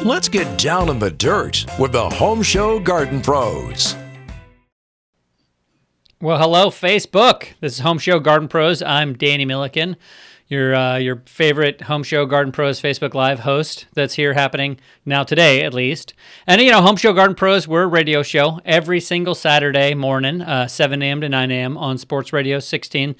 Let's get down in the dirt with the Home Show Garden Pros. Well, hello, Facebook. This is Home Show Garden Pros. I'm Danny Milliken, your favorite Home Show Garden Pros Facebook Live host that's here happening now today, at least. And, Home Show Garden Pros, we're a radio show every single Saturday morning, 7 a.m. to 9 a.m. on Sports Radio 16.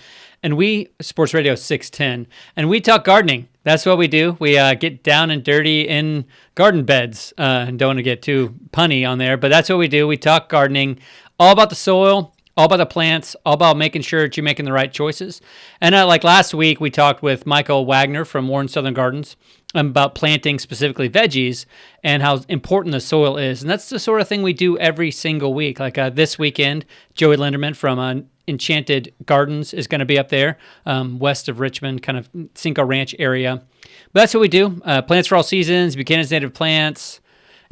Sports Radio 610. And we talk gardening. That's what we do. We get down and dirty in garden beds. Don't want to get too punny on there, but that's what we do. We talk gardening, all about the soil, all about the plants, all about making sure that you're making the right choices. And like last week, we talked with Michael Wagner from Warren Southern Gardens about planting specifically veggies and how important the soil is. And that's the sort of thing we do every single week. Like this weekend, Joey Linderman from Enchanted Gardens is going to be up there west of Richmond, kind of Cinco Ranch area. But that's what we do. Plants for all seasons, Buchanan's Native Plants,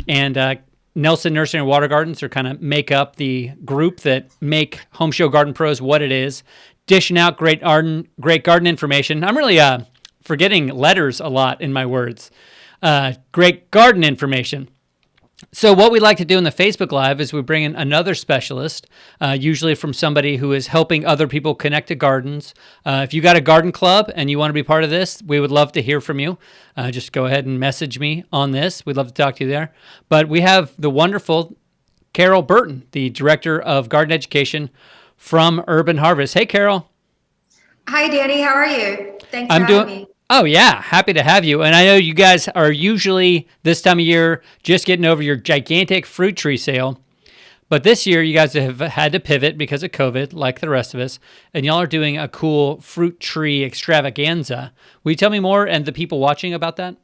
and Nelson Nursery and Water Gardens are kind of make up the group that make Home Show Garden Pros what it is, dishing out great garden information. I'm really forgetting letters a lot in my words. Great garden information. So what we like to do in the Facebook Live is we bring in another specialist, usually from somebody who is helping other people connect to gardens. If you got a garden club and you want to be part of this, we would love to hear from you. Just go ahead and message me on this. We'd love to talk to you there. But we have the wonderful Carol Burton, the Director of Garden Education from Urban Harvest. Hey, Carol. Hi, Danny. How are you? Thanks for having me. Oh, yeah. Happy to have you. And I know you guys are usually this time of year just getting over your gigantic fruit tree sale. But this year, you guys have had to pivot because of COVID, like the rest of us. And y'all are doing a cool fruit tree extravaganza. Will you tell me more and the people watching about that?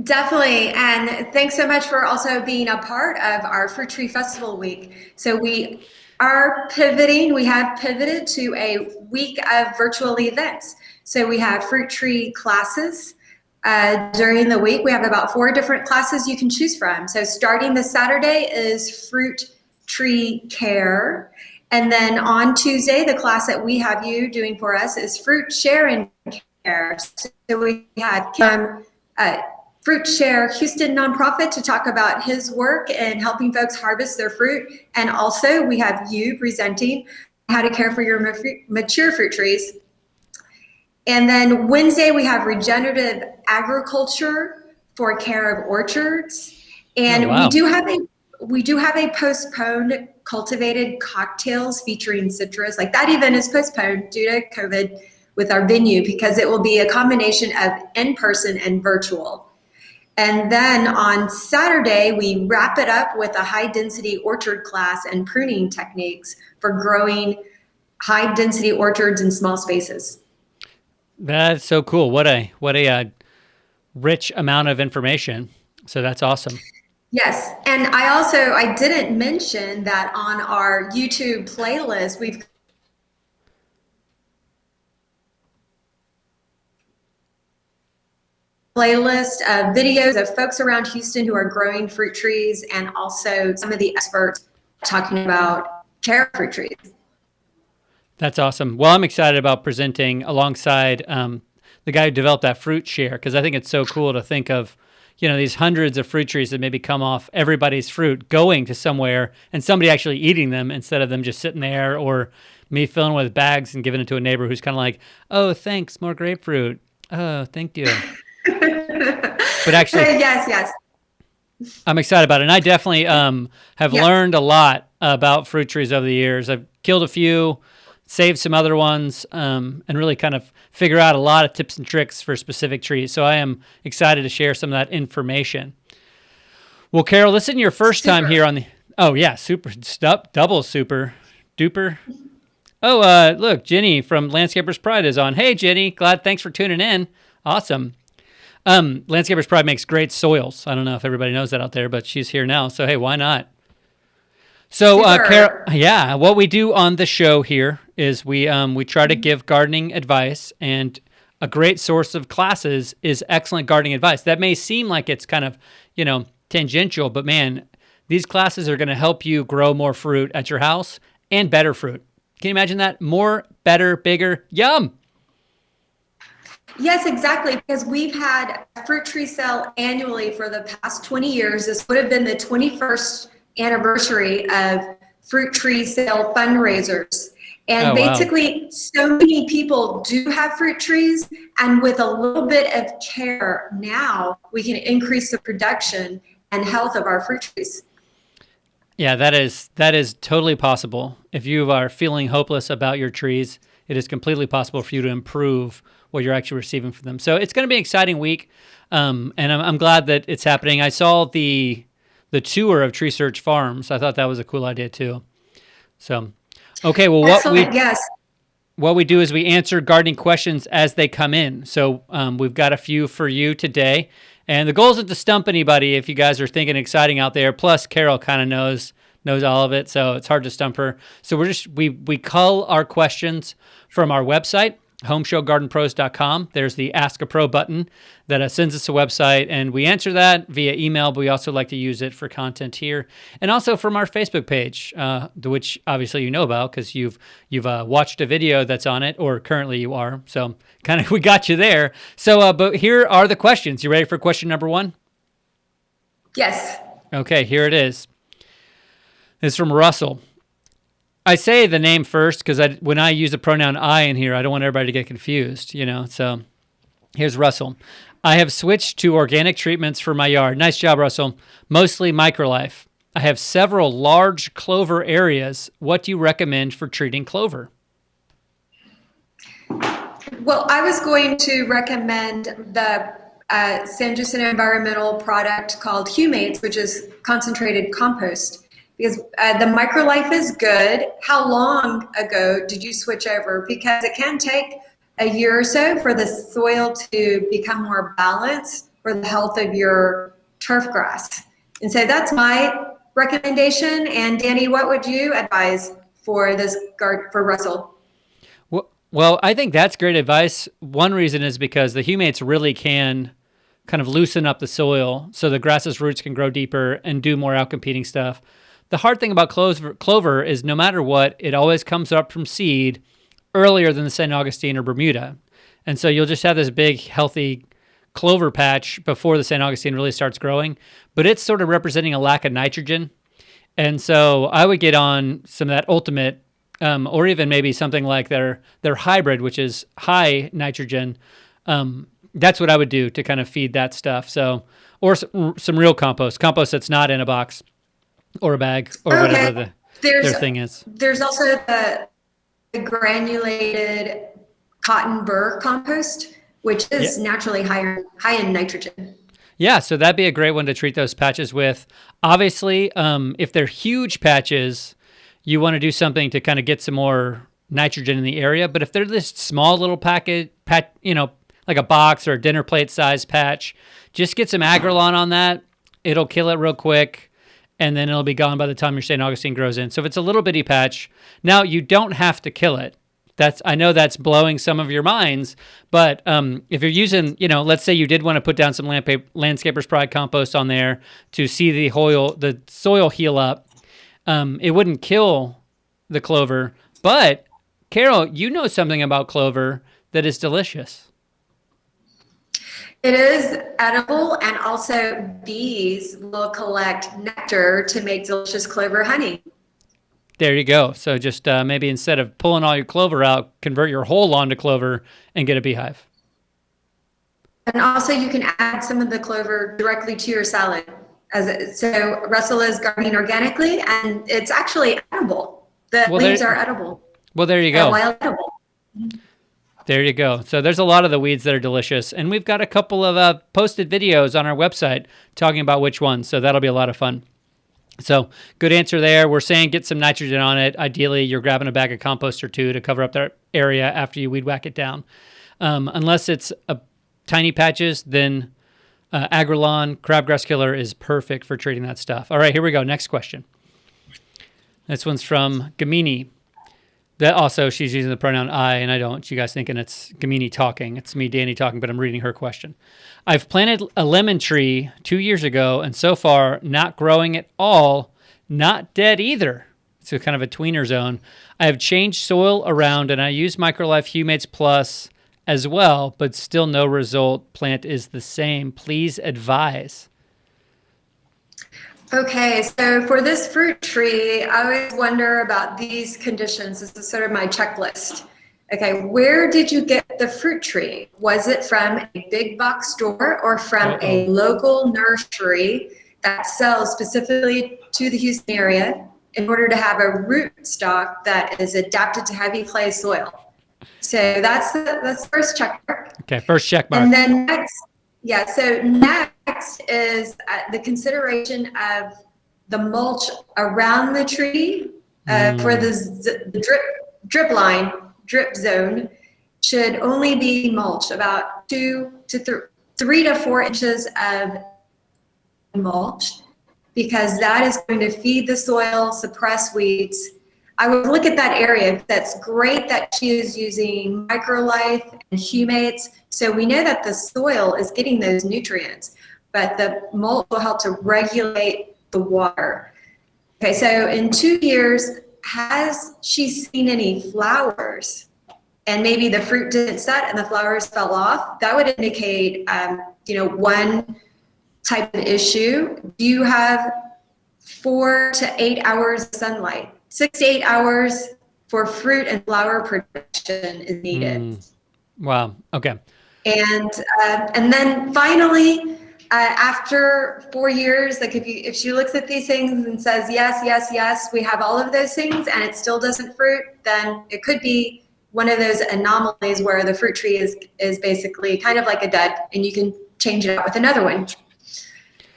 Definitely. And thanks so much for also being a part of our Fruit Tree Festival week. So we are pivoting. We have pivoted to a week of virtual events. So we have fruit tree classes during the week. We have about 4 different classes you can choose from. So starting this Saturday is fruit tree care. And then on Tuesday, the class that we have you doing for us is fruit share and care. So we have Fruit Share Houston nonprofit to talk about his work and helping folks harvest their fruit. And also we have you presenting how to care for your mature fruit trees. And then Wednesday, we have regenerative agriculture for care of orchards. And we do have a postponed cultivated cocktails featuring citrus. Like that event is postponed due to COVID with our venue because it will be a combination of in-person and virtual. And then on Saturday, we wrap it up with a high density orchard class and pruning techniques for growing high density orchards in small spaces. That's so cool. What a rich amount of information. So that's awesome. Yes. And I didn't mention that on our YouTube playlist, we've playlist of videos of folks around Houston who are growing fruit trees and also some of the experts talking about care of fruit trees. That's awesome. Well, I'm excited about presenting alongside the guy who developed that fruit share because I think it's so cool to think of, these hundreds of fruit trees that maybe come off everybody's fruit going to somewhere and somebody actually eating them instead of them just sitting there or me filling with bags and giving it to a neighbor who's kind of like, oh, thanks, more grapefruit. Oh, thank you. But actually, yes. I'm excited about it. And I definitely have learned a lot about fruit trees over the years. I've killed a few, saved some other ones, and really kind of figure out a lot of tips and tricks for specific trees. So I am excited to share some of that information. Well, Carol, this isn't your first time here on the... Oh, yeah, super, double super duper. Oh, look, Jenny from Landscapers Pride is on. Hey, Jenny, thanks for tuning in. Awesome. Landscapers Pride makes great soils. I don't know if everybody knows that out there, but she's here now. So, hey, why not? So, Carol, what we do on the show here is we try to give gardening advice, and a great source of classes is excellent gardening advice. That may seem like it's kind of, tangential, but man, these classes are going to help you grow more fruit at your house and better fruit. Can you imagine that? More, better, bigger, yum. Yes, exactly. Because we've had a fruit tree sale annually for the past 20 years. This would have been the 21st anniversary of fruit tree sale fundraisers. And Oh, wow. basically, so many people do have fruit trees, and with a little bit of care now, we can increase the production and health of our fruit trees. Yeah, that is totally possible. If you are feeling hopeless about your trees, it is completely possible for you to improve what you're actually receiving from them. So it's going to be an exciting week, and I'm glad that it's happening. I saw the tour of Tree Search Farms. I thought that was a cool idea too. So, okay, well, Excellent. Yes. what we do is we answer gardening questions as they come in. So we've got a few for you today. And the goal isn't to stump anybody if you guys are thinking exciting out there. Plus, Carol kind of knows all of it, so it's hard to stump her. So we cull our questions from our website, homeshowgardenpros.com. There's the Ask a Pro button that sends us a website, and we answer that via email, but we also like to use it for content here. And also from our Facebook page, which obviously you know about because you've watched a video that's on it, or currently you are. So kind of we got you there. So, but here are the questions. You ready for question number one? Yes. Okay, here it is. This is from Russell. I say the name first because when I use the pronoun I in here, I don't want everybody to get confused, So here's Russell. I have switched to organic treatments for my yard. Nice job, Russell. Mostly Microlife. I have several large clover areas. What do you recommend for treating clover? Well, I was going to recommend the San Jacinto environmental product called Humates, which is concentrated compost, because the Microlife is good. How long ago did you switch over? Because it can take a year or so for the soil to become more balanced for the health of your turf grass. And so that's my recommendation. And Danny, what would you advise for this for Russell? Well, I think that's great advice. One reason is because the humates really can kind of loosen up the soil so the grass's roots can grow deeper and do more outcompeting stuff. The hard thing about clover is no matter what, it always comes up from seed earlier than the St. Augustine or Bermuda. And so you'll just have this big, healthy clover patch before the St. Augustine really starts growing. But it's sort of representing a lack of nitrogen. And so I would get on some of that ultimate, or even maybe something like their hybrid, which is high nitrogen. That's what I would do to kind of feed that stuff. So, or some real compost that's not in a box or a bag or whatever their thing is. There's also the granulated cotton burr compost, which is naturally high in nitrogen. Yeah, so that'd be a great one to treat those patches with. Obviously, if they're huge patches, you want to do something to kind of get some more nitrogen in the area. But if they're this small little like a box or a dinner plate size patch, just get some Agrolon on that. It'll kill it real quick, and then it'll be gone by the time your St. Augustine grows in. So if it's a little bitty patch, now you don't have to kill it. I know that's blowing some of your minds, but if you're using, let's say you did want to put down some Landscapers Pride compost on there to see the soil heal up, it wouldn't kill the clover. But Carol, you know something about clover that is delicious. It is edible, and also bees will collect nectar to make delicious clover honey. There you go. So just maybe instead of pulling all your clover out, convert your whole lawn to clover and get a beehive. And also you can add some of the clover directly to your salad. So Russell is gardening organically, and it's actually edible. The leaves are edible. Well, there you go. Wild edible. There you go. So there's a lot of the weeds that are delicious. And we've got a couple of posted videos on our website talking about which ones. So that'll be a lot of fun. So good answer there. We're saying get some nitrogen on it. Ideally, you're grabbing a bag of compost or two to cover up that area after you weed whack it down. Unless it's tiny patches, then Agrolon crabgrass killer is perfect for treating that stuff. All right, here we go. Next question. This one's from Gamini. That also, she's using the pronoun I, and I don't. You guys thinking it's Gamini talking. It's me, Danny, talking, but I'm reading her question. I've planted a lemon tree 2 years ago, and so far, not growing at all, not dead either. So kind of a tweener zone. I have changed soil around, and I use Microlife Humates Plus as well, but still no result. Plant is the same. Please advise. Okay, so for this fruit tree, I always wonder about these conditions. This is sort of my checklist. Okay, where did you get the fruit tree? Was it from a big box store or from a local nursery that sells specifically to the Houston area in order to have a root stock that is adapted to heavy clay soil? So that's the first check mark. Okay, first check mark. And then next is the consideration of the mulch around the tree for the drip zone should only be mulch, about 3 to 4 inches of mulch, because that is going to feed the soil, suppress weeds. I would look at that area. That's great that she is using Microlife and humates. So we know that the soil is getting those nutrients, but the mulch will help to regulate the water. Okay, so in 2 years, has she seen any flowers? And maybe the fruit didn't set and the flowers fell off. That would indicate, one type of issue. Do you have 4 to 8 hours of sunlight? 6 to 8 hours for fruit and flower production is needed. Wow. Okay. And then finally, after 4 years, like if she looks at these things and says yes, we have all of those things, and it still doesn't fruit, then it could be one of those anomalies where the fruit tree is basically kind of like a dud, and you can change it out with another one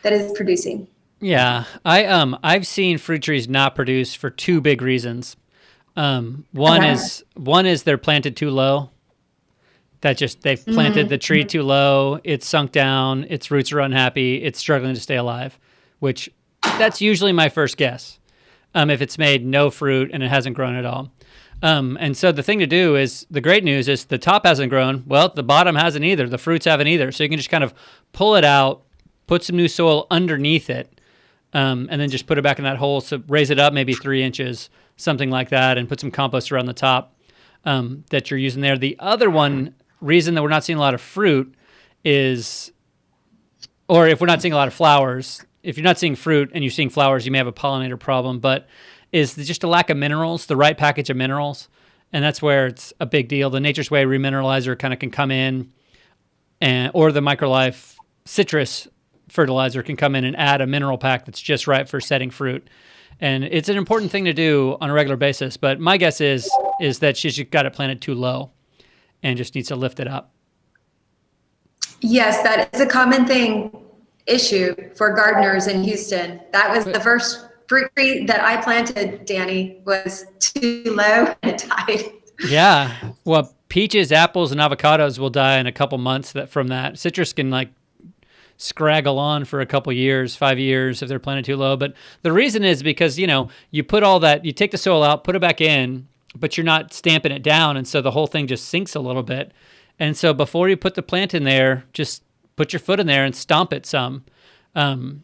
that is producing. Yeah, I've seen fruit trees not produce for 2 big reasons. One is they're planted too low. They've planted the tree too low. It's sunk down. Its roots are unhappy. It's struggling to stay alive, which that's usually my first guess. If it's made no fruit and it hasn't grown at all. And so the thing to do is, the great news is the top hasn't grown. Well, the bottom hasn't either. The fruits haven't either. So you can just kind of pull it out, put some new soil underneath it, and then just put it back in that hole. So raise it up maybe 3 inches, something like that, and put some compost around the top that you're using there. The other reason that we're not seeing a lot of fruit is, or if we're not seeing a lot of flowers, if you're not seeing fruit and you're seeing flowers, you may have a pollinator problem, but is just a lack of minerals, the right package of minerals. And that's where it's a big deal. The Nature's Way remineralizer kind of can come in, or the Microlife citrus fertilizer can come in and add a mineral pack that's just right for setting fruit. And it's an important thing to do on a regular basis. But my guess is that she's got it planted too low and just needs to lift it up. Yes, that is a common issue for gardeners in Houston. That was the first fruit tree that I planted, Danny, was too low and it died. Yeah. Well, peaches, apples, and avocados will die in a couple months from that. Citrus can scraggle on for a couple years, 5 years if they're planted too low. But the reason is because, you put all that, you take the soil out, put it back in, but you're not stamping it down. And so the whole thing just sinks a little bit. And so before you put the plant in there, just put your foot in there and stomp it some. And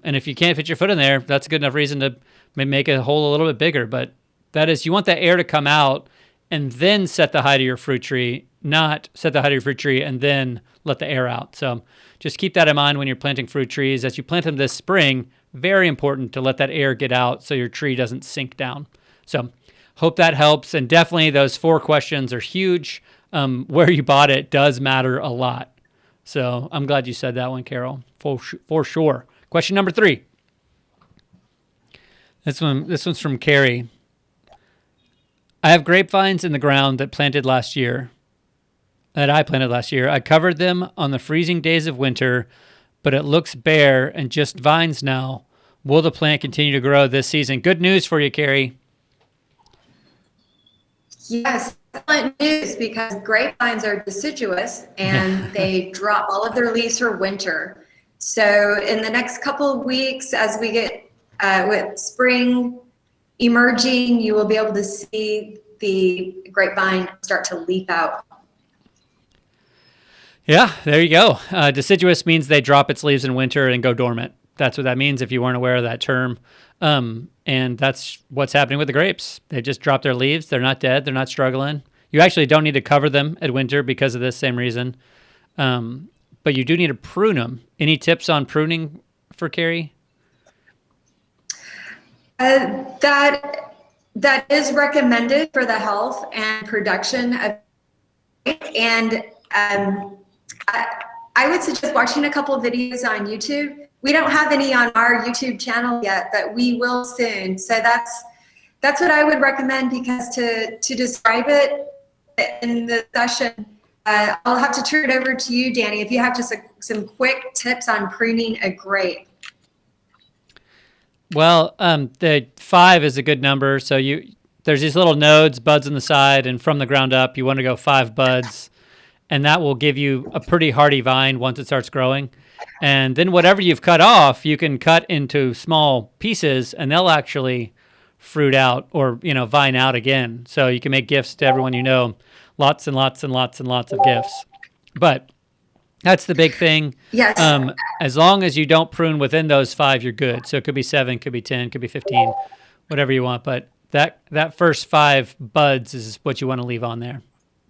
if you can't fit your foot in there, that's a good enough reason to make a hole a little bit bigger. But that is, you want that air to come out and then set the height of your fruit tree, not set the height of your fruit tree and then let the air out. So just keep that in mind when you're planting fruit trees. As you plant them this spring, very important to let that air get out so your tree doesn't sink down. So hope that helps. And definitely those 4 questions are huge. Where you bought it does matter a lot. So I'm glad you said that one, Carol, for sure. Question number 3. This one's from Carrie. I have grapevines in the ground that I planted last year. I covered them on the freezing days of winter, but it looks bare and just vines now. Will the plant continue to grow this season? Good news for you, Carrie. Yes, excellent news, because grapevines are deciduous and they drop all of their leaves for winter. So in the next couple of weeks, as we get with spring emerging, you will be able to see the grapevine start to leaf out. Yeah, there you go. Deciduous means they drop its leaves in winter and go dormant. That's what that means if you weren't aware of that term. And that's what's happening with the grapes. They just drop their leaves. They're not dead. They're not struggling. You actually don't need to cover them at winter because of this same reason. But you do need to prune them. Any tips on pruning for Carrie? That is recommended for the health and production of, and I would suggest watching a couple of videos on YouTube. We don't have any on our YouTube channel yet, but we will soon. So that's what I would recommend, because to describe it in the session, I'll have to turn it over to you, Danny, if you have just some quick tips on pruning a grape. Well, the 5 is a good number. So there's these little nodes, buds on the side, and from the ground up, you want to go 5 buds, and that will give you a pretty hardy vine once it starts growing. And then whatever you've cut off, you can cut into small pieces, and they'll actually fruit out or, vine out again. So you can make gifts to everyone you know, lots and lots and lots and lots of gifts. But that's the big thing. Yes. As long as you don't prune within those 5, you're good. So it could be 7, could be 10, could be 15, whatever you want. But that first 5 buds is what you want to leave on there.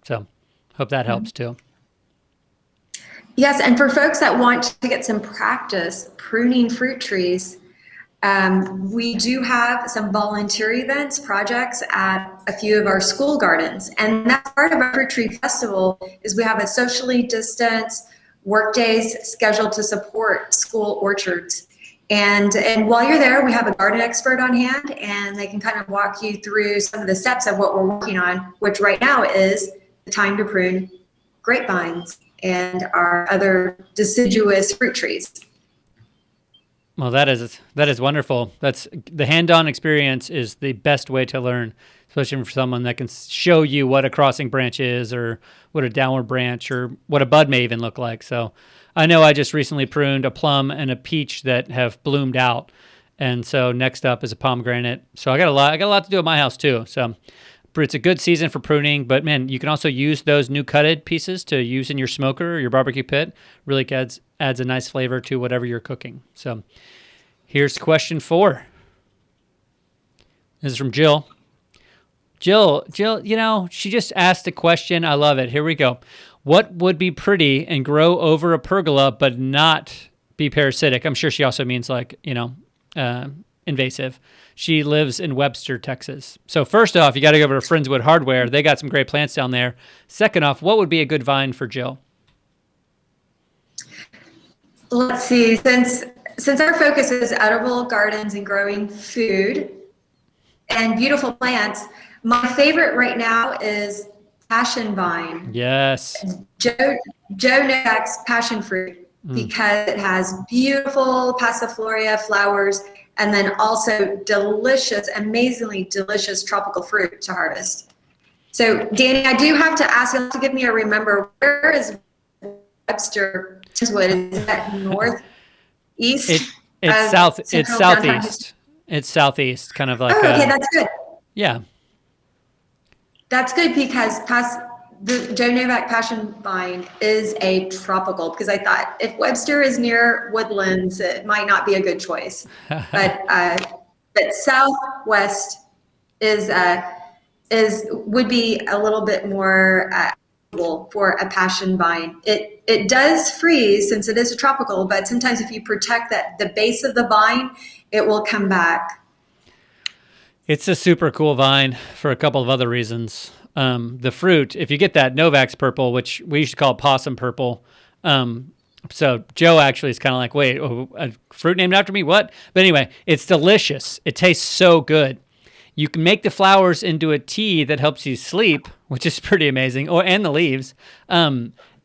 So hope that helps too. Yes, and for folks that want to get some practice pruning fruit trees, we do have some volunteer events, projects at a few of our school gardens. And that's part of our Fruit Tree Festival, is we have a socially distanced work days scheduled to support school orchards. And while you're there, we have a garden expert on hand, and they can kind of walk you through some of the steps of what we're working on, which right now is the time to prune grapevines and our other deciduous fruit trees. Well, that is wonderful. That's the hand-on experience is the best way to learn, especially for someone that can show you what a crossing branch is, or what a downward branch, or what a bud may even look like. So I know I just recently pruned a plum and a peach that have bloomed out. And so next up is a pomegranate. So I got a lot to do at my house too. So it's a good season for pruning, but man, you can also use those new cutted pieces to use in your smoker or your barbecue pit. Really adds a nice flavor to whatever you're cooking. So here's question 4. This is from Jill. Jill, she just asked a question. I love it. Here we go. What would be pretty and grow over a pergola but not be parasitic? I'm sure she also means invasive. She lives in Webster, Texas. So first off, you got to go over to Friendswood Hardware. They got some great plants down there. Second off, what would be a good vine for Jill? Let's see. Since our focus is edible gardens and growing food and beautiful plants, my favorite right now is passion vine. Yes. Joe Novak's passion fruit, because it has beautiful passiflora flowers, and then also delicious, amazingly delicious tropical fruit to harvest. So, Danny, I do have to ask you to give me a remember. Where is Webster? Is that northeast? It's south. It's southeast. It's southeast, kind of like. Okay, that's good. Yeah. That's good, because the Joe Novak passion vine is a tropical, because I thought if Webster is near Woodlands, it might not be a good choice. But Southwest would be a little bit more for a passion vine. It does freeze since it is a tropical, but sometimes if you protect the base of the vine, it will come back. It's a super cool vine for a couple of other reasons. The fruit, if you get that Novak's purple, which we used to call possum purple. So Joe actually is kind of like, wait, a fruit named after me? What? But anyway, it's delicious. It tastes so good. You can make the flowers into a tea that helps you sleep, which is pretty amazing, and the leaves.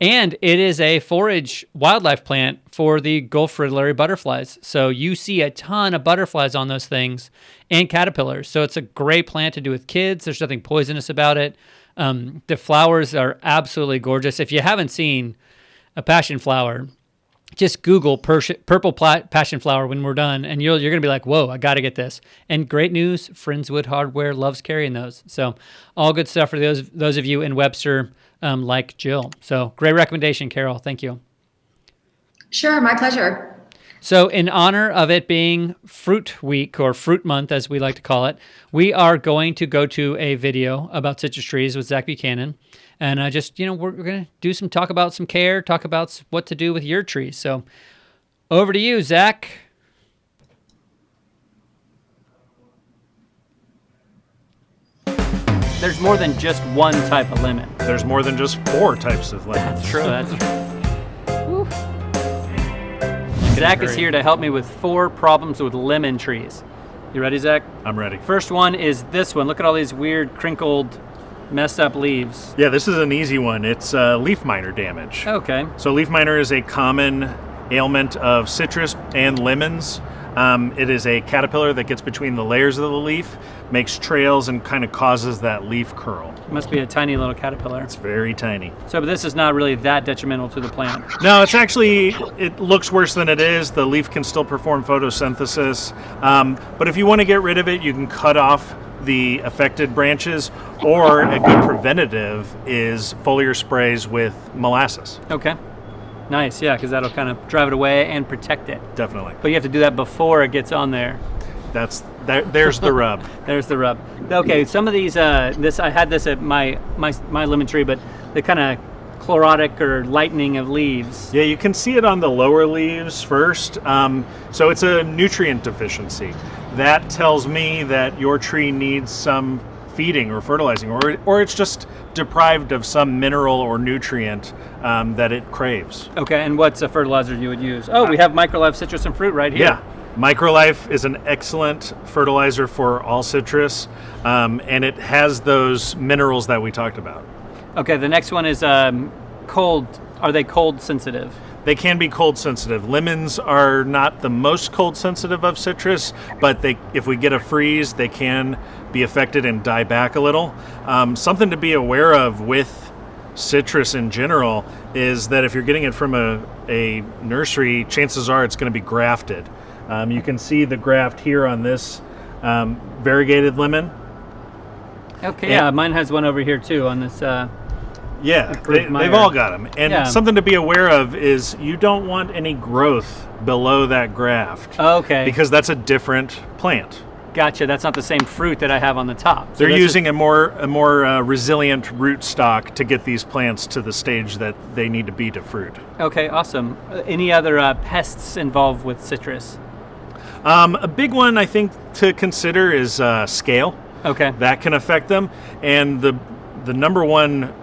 And it is a forage wildlife plant for the Gulf fritillary butterflies. So you see a ton of butterflies on those things and caterpillars. So it's a great plant to do with kids. There's nothing poisonous about it. The flowers are absolutely gorgeous. If you haven't seen a passion flower, just Google purple passion flower when we're done, and you're going to be like, whoa, I got to get this. And great news, Friendswood Hardware loves carrying those. So all good stuff for those of you in Webster like Jill. So great recommendation, Carol. Thank you. Sure, my pleasure. So, in honor of it being Fruit Week or Fruit Month, as we like to call it, we are going to go to a video about citrus trees with Zach Buchanan. And we're going to do talk about some care, talk about what to do with your trees. So, over to you, Zach. There's more than just one type of lemon. There's more than just 4 types of lemons. That's true. Zach is here to help me with 4 problems with lemon trees. You ready, Zach? I'm ready. First one is this one. Look at all these weird, crinkled, messed up leaves. Yeah, this is an easy one. It's leaf miner damage. Okay. So leaf miner is a common ailment of citrus and lemons. It is a caterpillar that gets between the layers of the leaf, makes trails, and kind of causes that leaf curl. It must be a tiny little caterpillar. It's very tiny. So, but this is not really that detrimental to the plant. No, it looks worse than it is. The leaf can still perform photosynthesis. But if you want to get rid of it, you can cut off the affected branches, or a good preventative is foliar sprays with molasses. Okay. Nice, yeah, because that'll kind of drive it away and protect it. Definitely. But you have to do that before it gets on there. There's the rub. There's the rub. Okay, some of these, I had this at my lemon tree, but the kind of chlorotic or lightening of leaves. Yeah, you can see it on the lower leaves first. So it's a nutrient deficiency. That tells me that your tree needs some feeding or fertilizing, or it's just deprived of some mineral or nutrient that it craves. Okay, and what's a fertilizer you would use? Oh, we have Microlife Citrus and Fruit right here. Yeah, Microlife is an excellent fertilizer for all citrus, and it has those minerals that we talked about. Okay, the next one is cold. Are they cold sensitive? They can be cold sensitive. Lemons are not the most cold sensitive of citrus, but if we get a freeze, they can be affected and die back a little. Something to be aware of with citrus in general is that if you're getting it from a nursery, chances are it's going to be grafted. You can see the graft here on this variegated lemon. Okay, yeah, mine has one over here too on this. Yeah, they've all got them. And something to be aware of is you don't want any growth below that graft. Okay. Because that's a different plant. Gotcha. That's not the same fruit that I have on the top. So they're using a more resilient root stock to get these plants to the stage that they need to be to fruit. Okay, awesome. Any other pests involved with citrus? A big one I think to consider is scale. Okay. That can affect them. And the number one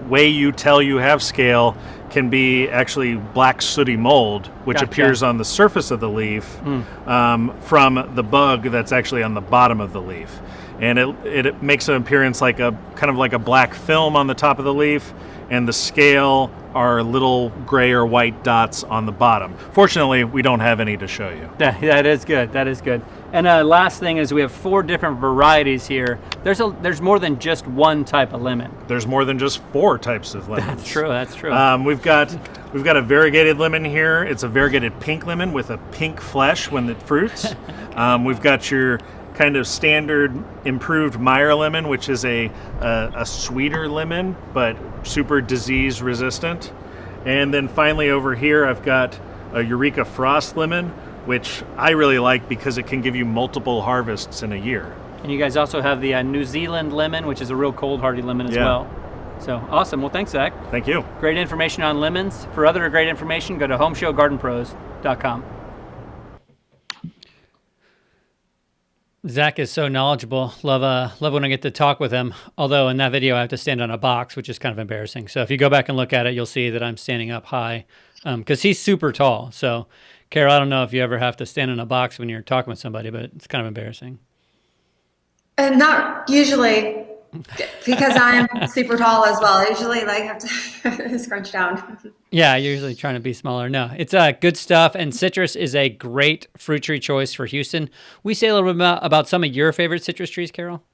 way you tell you have scale can be actually black sooty mold, which appears on the surface of the leaf from the bug that's actually on the bottom of the leaf. And it makes an appearance like a black film on the top of the leaf, and the scale are little gray or white dots on the bottom. Fortunately, we don't have any to show you. That is good. That is good. And last thing is we have 4 different varieties here. There's more than just one type of lemon. There's more than just 4 types of lemons. That's true. That's true. We've got a variegated lemon here. It's a variegated pink lemon with a pink flesh when it fruits. We've got your kind of standard improved Meyer lemon, which is a sweeter lemon but super disease resistant. And then finally over here I've got a Eureka Frost lemon, which I really like because it can give you multiple harvests in a year. And you guys also have the New Zealand lemon, which is a real cold hardy lemon as well. So awesome. Well, thanks, Zach. Thank you. Great information on lemons. For other great information, go to homeshowgardenpros.com. Zach is so knowledgeable. Love when I get to talk with him. Although in that video I have to stand on a box, which is kind of embarrassing. So if you go back and look at it, you'll see that I'm standing up high because he's super tall. So Carol, I don't know if you ever have to stand in a box when you're talking with somebody, but it's kind of embarrassing. Not usually, because I'm super tall as well. I usually have to scrunch down. Yeah, usually trying to be smaller. No, it's good stuff. And citrus is a great fruit tree choice for Houston. We say a little bit about some of your favorite citrus trees, Carol?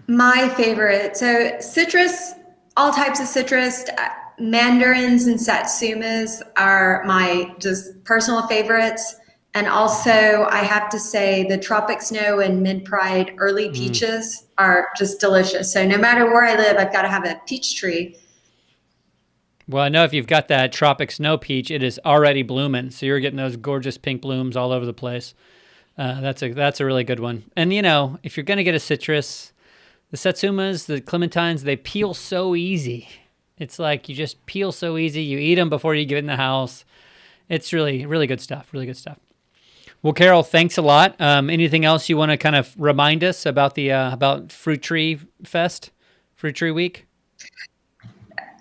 My favorite. So citrus, all types of citrus, mandarins and satsumas are my just personal favorites. And also, I have to say the Tropic Snow and Mid-Pride early peaches are just delicious. So no matter where I live, I've got to have a peach tree. Well, I know if you've got that tropic snow peach, it is already blooming. So you're getting those gorgeous pink blooms all over the place. That's a really good one. And if you're gonna get a citrus, the satsumas, the clementines, they peel so easy. It's like you just peel so easy. You eat them before you get in the house. It's really, really good stuff. Really good stuff. Well, Carol, thanks a lot. Anything else you want to kind of remind us about the about Fruit Tree Fest, Fruit Tree Week?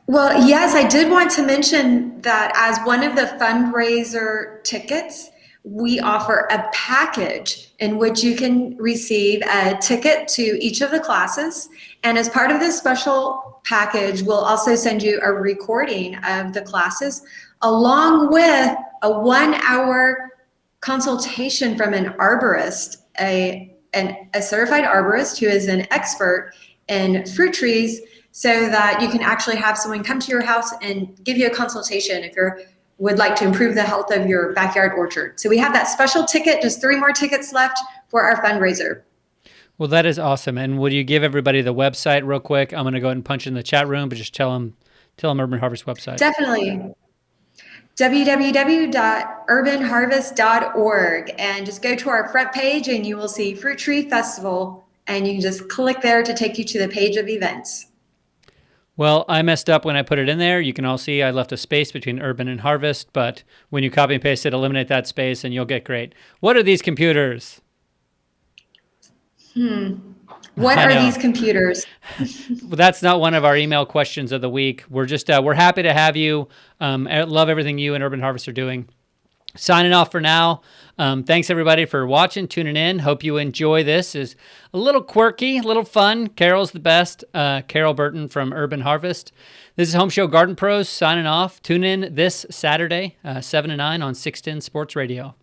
Well, yes, I did want to mention that as one of the fundraiser tickets, we offer a package in which you can receive a ticket to each of the classes. And as part of this special package, we'll also send you a recording of the classes along with a 1-hour consultation from an arborist, a certified arborist who is an expert in fruit trees, so that you can actually have someone come to your house and give you a consultation if you would like to improve the health of your backyard orchard. So we have that special ticket, just 3 more tickets left for our fundraiser. Well, that is awesome. And would you give everybody the website real quick? I'm going to go ahead and punch in the chat room, but just tell them Urban Harvest website. Definitely. www.urbanharvest.org, and just go to our front page and you will see Fruit Tree Festival, and you can just click there to take you to the page of events. Well, I messed up when I put it in there. You can all see I left a space between Urban and Harvest, but when you copy and paste it, eliminate that space and you'll get great. What are these computers? What are these computers? Well, that's not one of our email questions of the week. We're just we're happy to have you. I love everything you and Urban Harvest are doing. Signing off for now. Thanks everybody for watching, tuning in. Hope you enjoy this. It's a little quirky, a little fun. Carol's the best. Carol Burton from Urban Harvest. This is Home Show Garden Pros signing off. Tune in this Saturday, 7 to 9 on 610 Sports Radio.